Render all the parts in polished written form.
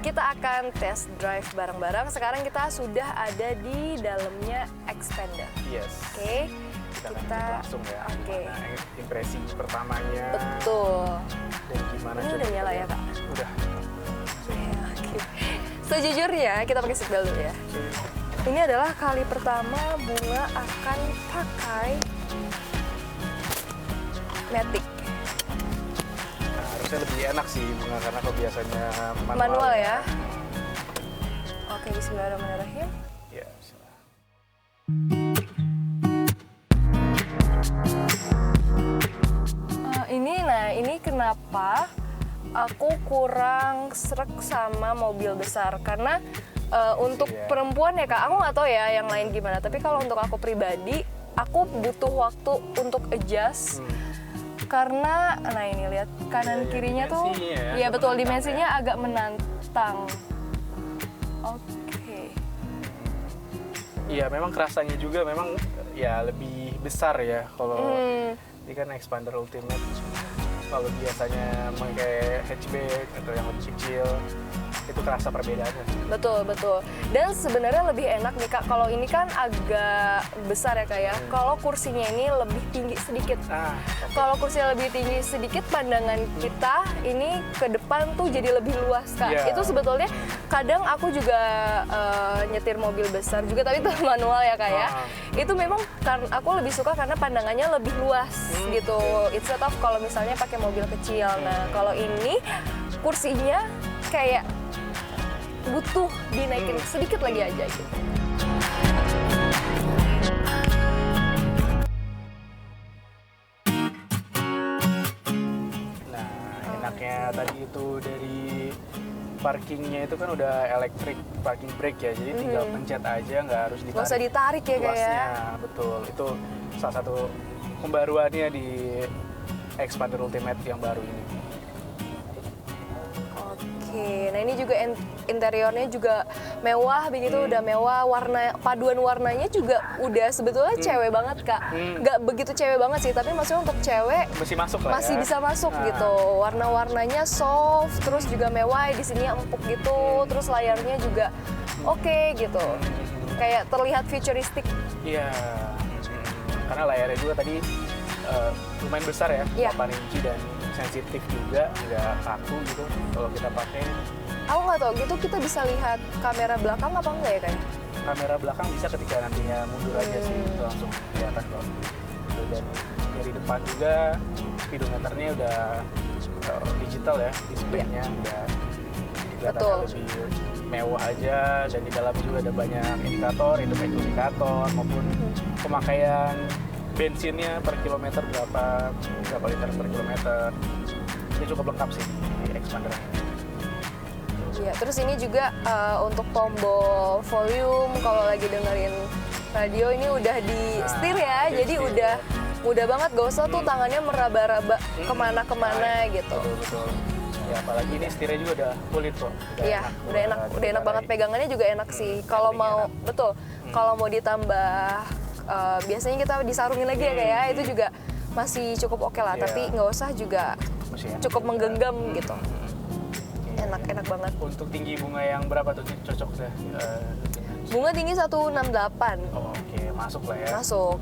kita akan test drive bareng-bareng. Sekarang kita sudah ada di dalamnya Xpander. Yes. Oke. Kita langsung ya. Oke. Impresi pertamanya. Betul. Dan gimana? Ini udah nyala ya, Kak? Udah. Oke. Sejujurnya kita pakai seatbelt dulu ya. Ini adalah kali pertama Bunga akan pakai Matic. Nah, harusnya lebih enak sih Bunga karena kalau biasanya Manual ya. Oke, bismillahirrahmanirrahim. Ya, bismillah. Ini kenapa aku kurang srek sama mobil besar karena untuk perempuan ya Kak, aku nggak tahu ya yang lain gimana, tapi kalau untuk aku pribadi, aku butuh waktu untuk adjust karena, nah ini lihat kanan kirinya tuh, ya betul dimensinya agak menantang. Oke. Iya, memang kerasanya juga memang ya lebih besar ya kalau ini kan Xpander Ultimate. Kalau biasanya pakai hatchback atau yang lebih kecil, itu kerasa perbedaannya. Betul, betul. Dan sebenarnya lebih enak nih Kak, kalau ini kan agak besar ya Kak ya. Kalau kursinya ini lebih tinggi sedikit. Kalau kursinya lebih tinggi sedikit, pandangan kita ini ke depan tuh jadi lebih luas Kak. Itu sebetulnya kadang aku juga nyetir mobil besar juga, tapi itu manual ya Kak ya. Itu memang aku lebih suka karena pandangannya lebih luas gitu. Instead of kalau misalnya pakai mobil kecil. Nah, kalau ini kursinya kayak butuh dinaikin sedikit lagi aja gitu. Nah, enaknya tadi itu dari parkingnya itu kan udah electric parking brake ya, jadi tinggal pencet aja, nggak harus ditarik. Nggak usah ditarik ya luasnya, betul. Itu salah satu pembaruannya di Xpander Ultimate yang baru ini. Oke, nah ini juga interiornya juga mewah begitu, udah mewah, paduan warnanya juga udah sebetulnya cewek banget Kak. Nggak begitu cewek banget sih, tapi maksudnya untuk cewek masih bisa masuk gitu. Warna-warnanya soft, terus juga mewah, di sini empuk gitu, terus layarnya juga oke gitu. Kayak terlihat futuristik. Iya, karena layarnya juga tadi lumayan besar ya, 8 inci dan sensitif juga, nggak kaku gitu kalau kita pakai. Aku nggak tahu gitu, kita bisa lihat kamera belakang apa enggak ya Kak? Kamera belakang bisa ketika nantinya mundur aja sih, itu langsung kelihatan kok. Dan dari depan juga speedometernya udah digital ya, displaynya udah kelihatan lebih mewah aja, dan di dalam juga ada banyak indikator, itu baik indikator maupun pemakaian bensinnya per kilometer berapa liter per kilometer. Ini cukup lengkap sih di Xpander ini. Iya, terus ini juga untuk tombol volume kalau lagi dengerin radio ini udah di setir ya, jadi udah mudah banget, gak usah tuh tangannya meraba-raba kemana-kemana gitu. Betul. Ya, apalagi ini setirnya juga udah kulit kok. Iya, udah enak banget, pegangannya juga enak sih. Kalau mau kalau mau ditambah biasanya kita disarungin lagi ya kayak itu juga masih cukup oke lah, tapi nggak usah juga cukup menggenggam gitu. Enak banget. Untuk tinggi Bunga yang berapa tuh cocok deh? Bunga tinggi 168. Oh, oke, masuk lah ya. Masuk.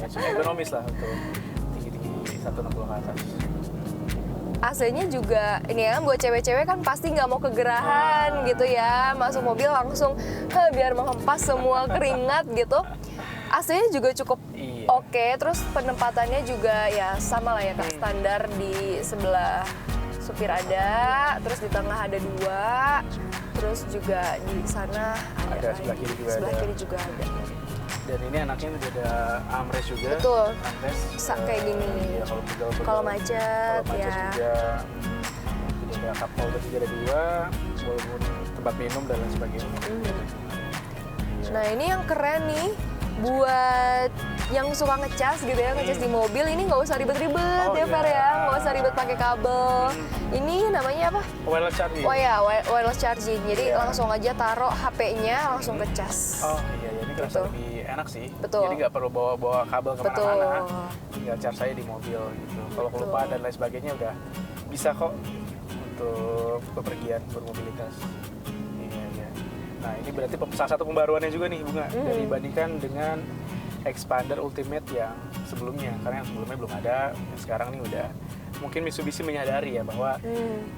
Sudah ekonomis lah untuk tinggi 160 ke atas. AC-nya juga ini ya, buat cewek-cewek kan pasti nggak mau kegerahan gitu ya, masuk mobil langsung biar menghempas semua keringat gitu. AC-nya juga cukup oke, terus penempatannya juga ya sama lah ya Kak, standar di sebelah supir ada, terus di tengah ada 2, terus juga di sana ada sebelah kiri juga ada. Dan ini anaknya udah ada armrest juga. Betul. Armrest kayak gini. Ya, kalau macet ya. Juga. Jadi ada cup holder juga ada 2, walaupun tempat minum dan lain sebagainya. Nah ini yang keren nih, buat yang suka ngecas gitu ya, ngecas di mobil, ini nggak usah ribet-ribet ya Fer ya, nggak usah ribet pakai kabel. Ini namanya apa? Wireless charging. Oh ya, wireless charging. Jadi langsung aja taruh HP-nya, langsung ngecas. Oh iya, ini kerasa lebih enak sih. Betul. Jadi nggak perlu bawa kabel kemana-mana. Tinggal charge saya di mobil gitu. Kalau kelupaan dan lain sebagainya udah bisa kok untuk bepergian, bermobilitas. Iya. Nah ini berarti salah satu pembaruannya juga nih Bunga, dibandingkan dengan Expander Ultimate yang sebelumnya, karena yang sebelumnya belum ada, yang sekarang nih udah. Mungkin Mitsubishi menyadari ya bahwa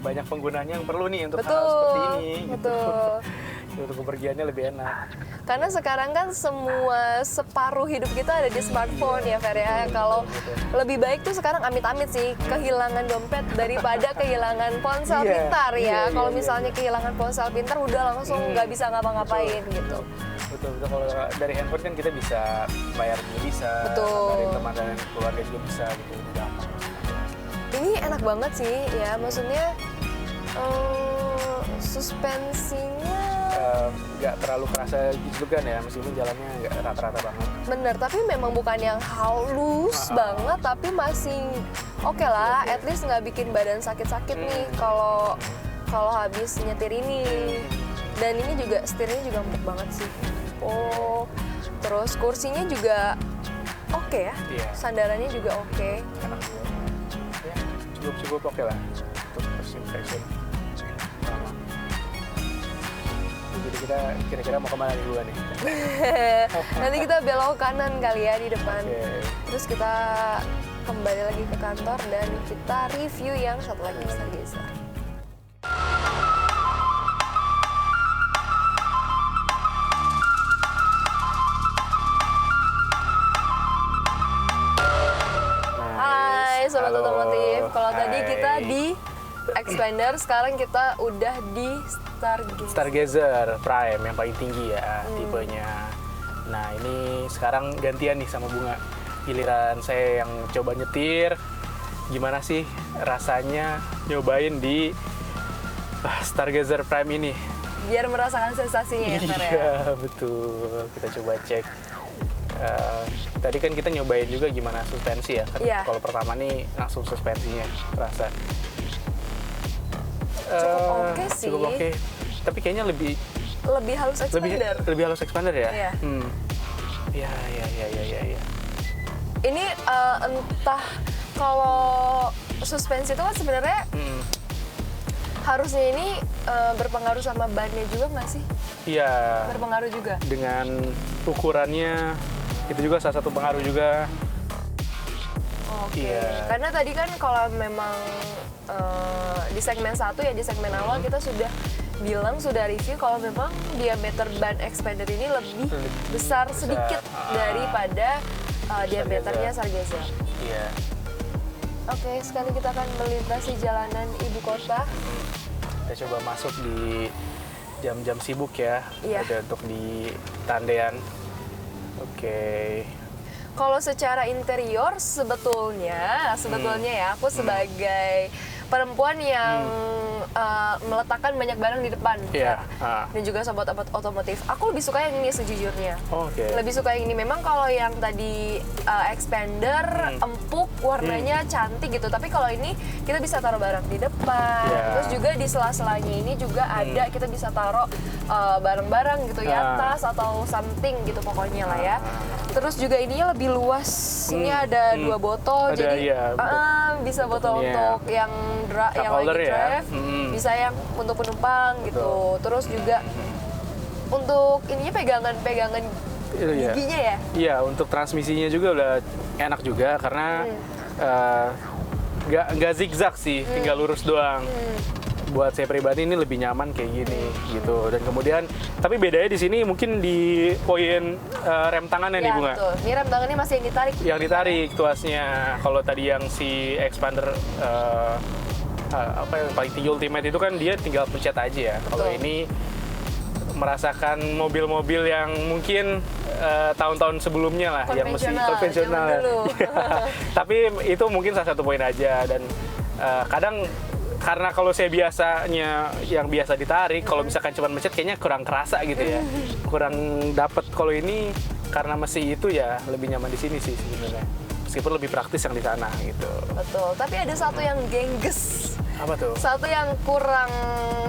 banyak penggunanya yang perlu nih untuk hal seperti ini. Betul. Gitu. Untuk kepergiannya lebih enak. Karena sekarang kan semua separuh hidup kita ada di smartphone ya Fer ya. Kalau lebih baik tuh sekarang amit-amit sih kehilangan dompet daripada kehilangan ponsel pintar ya. Kalau misalnya kehilangan ponsel pintar udah langsung nggak bisa ngapa-ngapain gitu. Betul. Kalau dari handphone kan kita bisa bayar juga bisa. Betul. Dari teman dan keluarga juga bisa gitu. Gampang. Ini enak banget sih ya, maksudnya suspensinya nggak terlalu kerasa juga ya, meskipun jalannya nggak rata-rata banget. bener, tapi memang bukan yang halus banget, tapi masih oke lah, at least nggak bikin badan sakit-sakit nih kalau habis nyetir ini. Dan ini juga setirnya juga empuk banget sih. Oh, terus kursinya juga oke ya, sandarannya juga oke. Enak juga. Ya, cukup oke lah untuk first impression. Jadi kita kira-kira mau kemana nih nih? Nanti kita belok kanan kali ya di depan. Okay. Terus kita kembali lagi ke kantor dan kita review yang satu lagi Stargazer. Hai Sobat Otomotif. Kalau tadi kita di Expander, sekarang kita udah di Stargazer Prime yang paling tinggi ya tipenya. Nah ini sekarang gantian nih sama Bunga. Giliran saya yang coba nyetir. Gimana sih rasanya nyobain di Stargazer Prime ini? Biar merasakan sensasinya ya, Fer ya. Iya betul. Kita coba cek. Tadi kan kita nyobain juga gimana suspensi ya. Iya. Kalau pertama nih langsung suspensinya rasa. Cukup oke sih. Cukup oke. Tapi kayaknya lebih halus Expander. Lebih halus Expander ya? Iya. Iya. Ini entah kalau suspensi itu kan sebenarnya harusnya ini berpengaruh sama bannya juga nggak sih? Iya. Berpengaruh juga. Dengan ukurannya itu juga salah satu pengaruh juga. Oke. Iya. Karena tadi kan kalau memang di segmen 1 ya, di segmen awal kita sudah review kalau memang diameter ban Expander ini lebih besar sedikit daripada diameternya Stargazer. Iya. Oke, sekarang kita akan melintasi jalanan ibu kota. Kita coba masuk di jam-jam sibuk ya. Iya. Ada untuk di Tandean. Oke. Kalau secara interior sebetulnya ya aku sebagai perempuan yang meletakkan banyak barang di depan. Iya. Dan juga sobat otomotif. Aku lebih suka yang ini sejujurnya. Oke. Lebih suka yang ini. Memang kalau yang tadi Expander empuk, warnanya cantik gitu. Tapi kalau ini kita bisa taruh barang di depan. Yeah. Terus juga di sela-selanya ini juga ada kita bisa taruh barang-barang gitu di atas atau something gitu pokoknya lah ya. Terus juga ininya lebih luas. Ini ada 2 botol. Ada, jadi iya, bisa botol untuk yang lagi drive, bisa yang untuk penumpang gitu. Terus juga untuk ininya pegangan giginya ya? Iya, untuk transmisinya juga udah enak juga karena nggak zigzag sih, tinggal lurus doang. Buat saya pribadi ini lebih nyaman kayak gini gitu. Dan kemudian, tapi bedanya di sini mungkin di poin rem tangannya nih Bunga. Betul. Ini rem tangannya masih yang ditarik. Yang ditarik tuasnya. Kalau tadi yang si Expander yang paling tinggi Ultimate itu kan dia tinggal pencet aja ya. Kalau ini merasakan mobil-mobil yang mungkin tahun-tahun sebelumnya lah yang masih konvensional ya. Tapi itu mungkin salah satu poin aja dan kadang karena kalau saya biasanya yang biasa ditarik, kalau misalkan cuma mencet kayaknya kurang kerasa gitu ya. Kurang dapet. Kalau ini karena masih itu ya lebih nyaman di sini sih sebenarnya. Meskipun lebih praktis yang di sana gitu. Betul, tapi ada satu yang gengges. Apa tuh? Satu yang kurang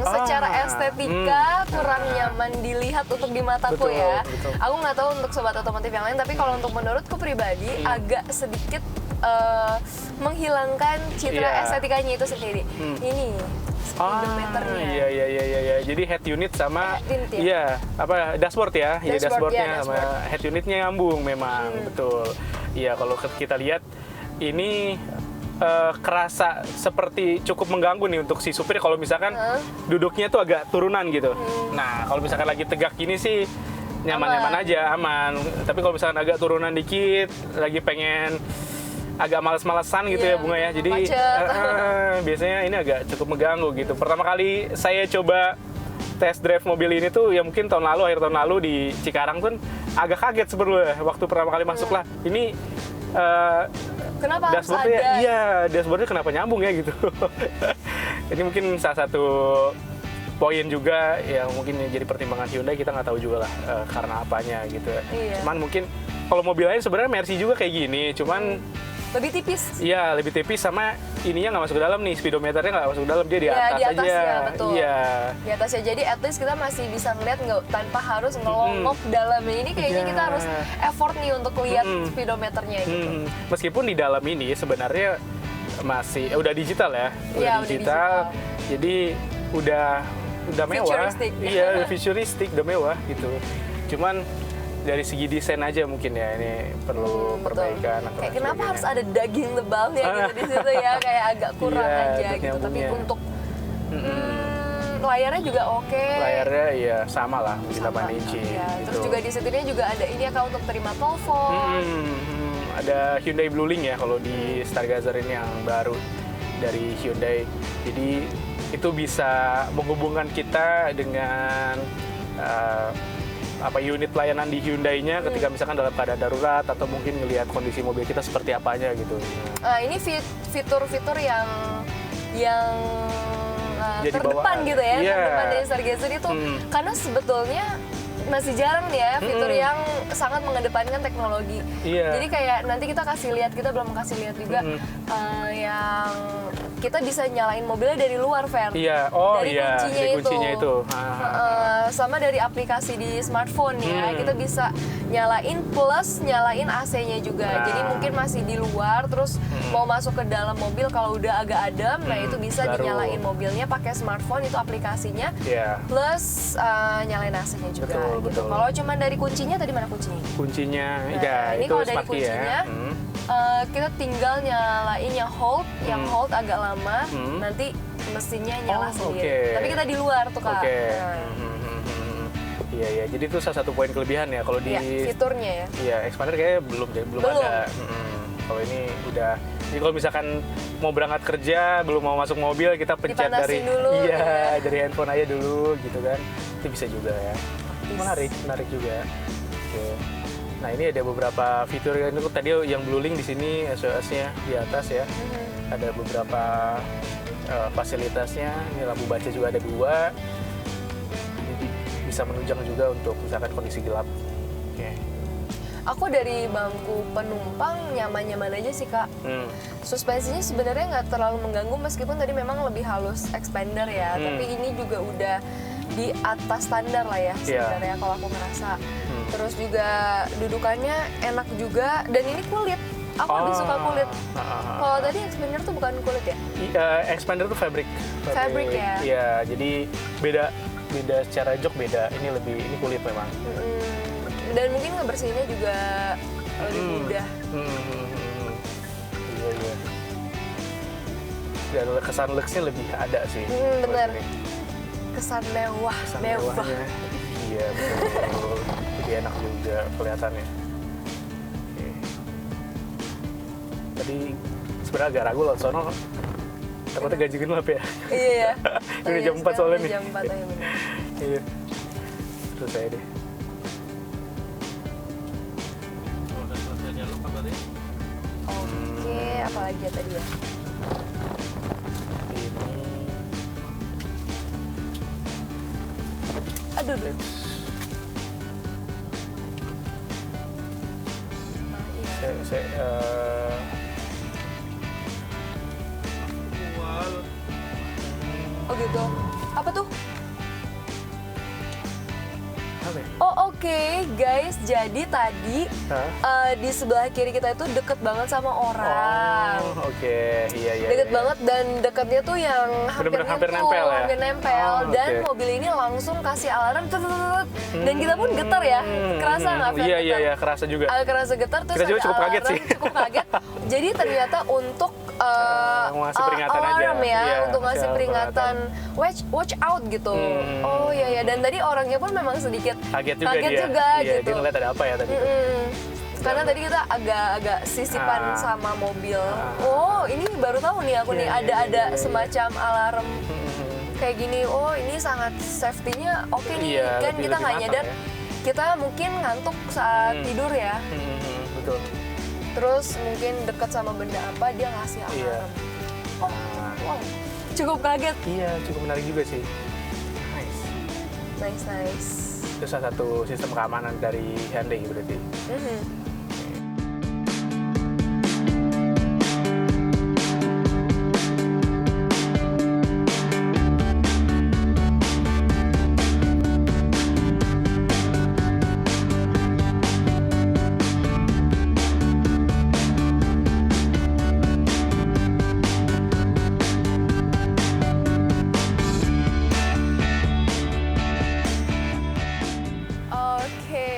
secara estetika, kurang nyaman dilihat untuk di mataku ya. Betul. Aku nggak tahu untuk sobat otomotif yang lain, tapi kalau untuk menurutku pribadi agak sedikit menghilangkan citra estetikanya itu sendiri. Ini speedometernya. Iya. Jadi head unit sama Head unit, ya? iya, apa dashboard ya. Iya, Dashboard, dashboardnya ya, sama dashboard. head unitnya nyambung memang, betul. Iya, kalau kita lihat ini kerasa seperti cukup mengganggu nih untuk si supir kalau misalkan duduknya tuh agak turunan gitu. Nah, kalau misalkan lagi tegak gini sih nyaman-nyaman aja, aman. Tapi kalau misalkan agak turunan dikit, lagi pengen agak males-malesan gitu Iya, ya Bunga ya. Jadi macet. biasanya ini agak cukup mengganggu gitu. Pertama kali saya coba test drive mobil ini tuh ya mungkin akhir tahun lalu di Cikarang pun agak kaget sebetulnya waktu pertama kali masuk lah. Ini Kenapa harus dashboardnya, ada? iya, dashboardnya kenapa nyambung ya gitu. Ini mungkin salah satu poin juga yang mungkin jadi pertimbangan Hyundai, kita nggak tahu juga lah karena apanya gitu. Iya. Cuman mungkin kalau mobil lain sebenarnya Mercy juga kayak gini, cuman Lebih tipis. iya lebih tipis sama ininya nggak masuk ke dalam nih, speedometernya nggak masuk ke dalam, dia di Iya, atas di atas aja. ya, betul. Iya. Di atasnya, jadi at least kita masih bisa ngeliat nggak tanpa harus ngelongok dalamnya. Ini kayaknya Iya. kita harus effort nih untuk lihat Mm-mm. speedometernya gitu. Meskipun di dalam ini sebenarnya masih udah digital ya, Iya, udah digital. Jadi udah mewah. Futuristic. Iya, futuristic, udah mewah gitu. Cuman dari segi desain aja mungkin ya ini perlu Betul. perbaikan atau Kayak lain kenapa sebagainya. harus ada daging tebalnya gitu di situ ya, kayak agak kurang Iya, aja untuk gitu. Tapi nyambungnya. untuk layarnya juga oke. Layarnya ya sama lah, mungkin Sama. 8 inci. Ya, gitu. terus juga di sininya juga ada ini ya Kak, untuk terima telepon. Ada Hyundai Blue Link ya kalau di Stargazer ini yang baru dari Hyundai. Jadi itu bisa menghubungkan kita dengan unit layanan di Hyundai-nya ketika misalkan dalam keadaan darurat atau mungkin ngelihat kondisi mobil kita seperti apanya gitu. Ini fitur-fitur yang Jadi terdepan bawaan. gitu ya, Iya. terdepan dari Stargazer itu. Karena sebetulnya masih jarang nih ya fitur yang sangat mengedepankan teknologi. Iya. Jadi kayak nanti kita kasih lihat, kita belum kasih lihat juga yang kita bisa nyalain mobilnya dari luar, Fer. Iya, oh dari iya, kuncinya dari itu. kuncinya itu. Sama dari aplikasi di smartphone ya, kita bisa nyalain plus nyalain AC-nya juga. Nah. Jadi mungkin masih di luar, terus mau masuk ke dalam mobil kalau udah agak adem, nah itu bisa baru. dinyalain mobilnya pakai smartphone, itu aplikasinya. Iya. Plus nyalain AC-nya juga Betul, gitu. betul. Kalau cuman dari kuncinya, tadi mana kuncinya? Kuncinya, Nah, ya ini itu kalau dari smart key kuncinya, ya. kita tinggal nyalain yang hold agak lama, nanti mesinnya nyala Oh, sendiri. oke. Tapi kita di luar tuh Kak. Oke. Nah, Iya. Jadi itu salah satu poin kelebihan ya kalau di ya, fiturnya ya. Iya, Expander kayaknya belum Belum. ada. Kalau ini udah. Jadi kalau misalkan mau berangkat kerja, belum mau masuk mobil, kita pencet Dipanasin dari dulu, iya, ya. dari handphone aja dulu gitu kan. Itu bisa juga ya. Menarik juga. Oke. Nah, ini ada beberapa fitur yang itu tadi yang Blue Link di sini SOS-nya di atas ya. Ada beberapa fasilitasnya. Ini lampu baca juga ada 2. Jadi bisa menunjang juga untuk misalkan kondisi gelap. Oke. Aku dari bangku penumpang nyaman-nyaman aja sih Kak. Suspensinya sebenarnya nggak terlalu mengganggu meskipun tadi memang lebih halus expander ya. Tapi ini juga udah di atas standar lah ya sebenarnya kalau aku ngerasa. Terus juga dudukannya enak juga dan ini kulit. Aku lebih suka kulit. Kalau tadi expander tuh bukan kulit ya? Expander tuh fabric. Fabric ya? Iya, jadi beda secara jok beda. Ini kulit memang. Dan mungkin ngebersihinnya juga lebih mudah. Iya. Dan kesan looks-nya lebih ada sih. Bener. Kesan mewah. Kesan mewahnya. Iya, betul. Jadi enak juga kelihatannya. Oke. Tadi sebenarnya agak ragu loh, soalnya takutnya ganjil genap ya. Iya. Udah jam 4 soalnya nih. Jam 4 ya bener. Iya. Terus saya deh. Oke, apalagi ya tadi ya? Ini Aduh, Oh gitu. Apa tuh? Kenapa ya? Oh oke, guys, jadi tadi di sebelah kiri kita itu deket banget sama orang. Oh, oke. Iya. Deket banget dan deketnya tuh yang Bener-bener hampir nyentuh, nempel ya? hampir nempel. Oh, Dan oke. mobil ini langsung kasih alarm, tut, tut, tut. Dan kita pun getar ya, kerasa nggak? Fer? Iya, Getar? iya, kerasa juga. Agak kerasa getar, terus Kita juga ada cukup kaget alarm, sih. cukup kaget. Jadi ternyata untuk ngasih peringatan aja. alarm ya, Iya, untuk ngasih ngasih peringatan, watch out gitu. Oh iya, dan tadi orangnya pun memang sedikit Kaget juga dia. juga Iya, gitu. dia ngeliat ada apa ya tadi. Karena tadi kita agak sisipan sama mobil. Oh, ini baru tahu nih aku nih ada semacam alarm kayak gini. Oh, ini sangat safety-nya oke nih. Iya, Kan lebih kita nggak matang nyadar. ya. Kita mungkin ngantuk saat tidur ya. Betul. Terus mungkin deket sama benda apa dia ngasih alarm. Iya. Oh, wow. Cukup kaget. Iya, cukup menarik juga sih. Nice. Itu salah satu sistem keamanan dari Hyundai berarti. Oke,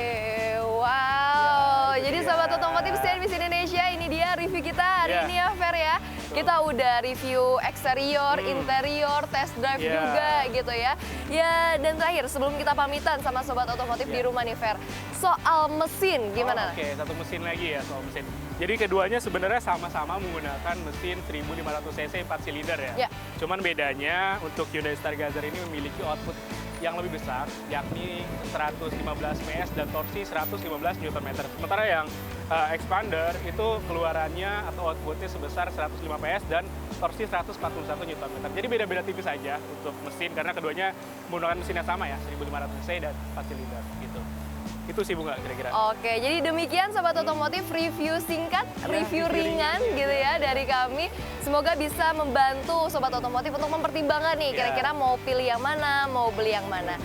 wow. Jadi Sobat Otomotif Service Indonesia, ini dia review kita hari Iya. ini ya, Fer ya. Kita udah review eksterior, interior, test drive Iya. juga gitu ya. Ya, dan terakhir sebelum kita pamitan sama Sobat Otomotif di rumah nih, Fer. Soal mesin, gimana? Oke, satu mesin lagi ya soal mesin. Jadi keduanya sebenarnya sama-sama menggunakan mesin 1500 cc 4 silinder ya. Ya. Cuman bedanya untuk Hyundai Stargazer ini memiliki output yang lebih besar, yakni 115 PS dan torsi 115 Nm. Sementara yang Expander itu keluarannya atau outputnya sebesar 105 PS dan torsi 141 Nm. Jadi beda-beda tipis saja untuk mesin karena keduanya menggunakan mesin yang sama ya, 1500 cc dan 4 silinder gitu. Itu sih Bunga kira-kira. Oke, jadi demikian Sobat Otomotif review singkat, review ringan gitu ya dari kami. Semoga bisa membantu Sobat Otomotif untuk mempertimbangkan nih kira-kira mau pilih yang mana, mau beli yang mana.